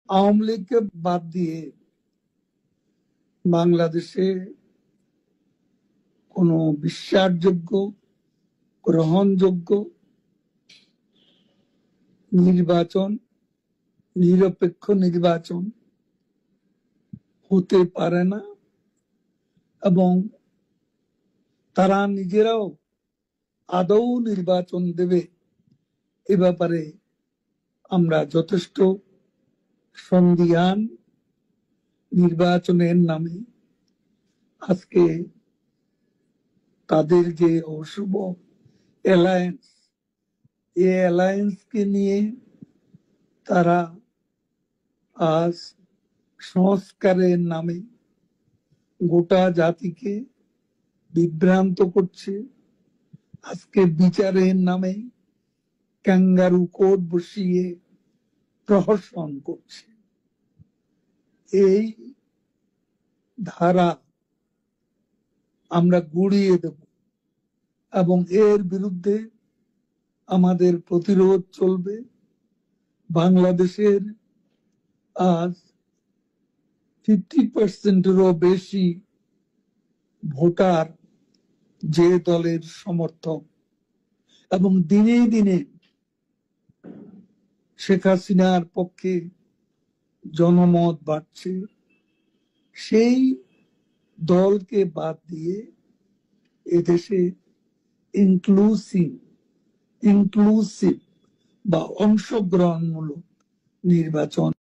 আওয়ামী লীগকে বাদ দিয়ে বাংলাদেশে কোনো বিশ্বাসযোগ্য, গ্রহণযোগ্য নির্বাচন, নিরপেক্ষ নির্বাচন হতে পারে না এবং তারা নিজেরাও আদৌ নির্বাচন দেবে এ ব্যাপারে আমরা যথেষ্ট সন্দিহান। নির্বাচনের নামে আজকে তাদের যে অশুভ অ্যালায়েন্স, এই অ্যালায়েন্সকে নিয়ে তারা আজ সংস্কারের নামে গোটা জাতিকে বিভ্রান্ত করছে। আজকে বিচারের নামে ক্যাঙ্গারু কোর্ট বসিয়ে প্রহসন করছে। এই ধারা আমরা গুড়িয়ে দেব এবং এর বিরুদ্ধে আমাদের প্রতিরোধ চলবে। বাংলাদেশের আজ 50%-এরও বেশি ভোটার যে দলের সমর্থক এবং দিনে দিনে শেখ হাসিনার পক্ষে জনমত বাড়ছে, সেই দলকে বাদ দিয়ে এদেশে ইনক্লুসিভ বা অংশগ্রহণমূলক নির্বাচন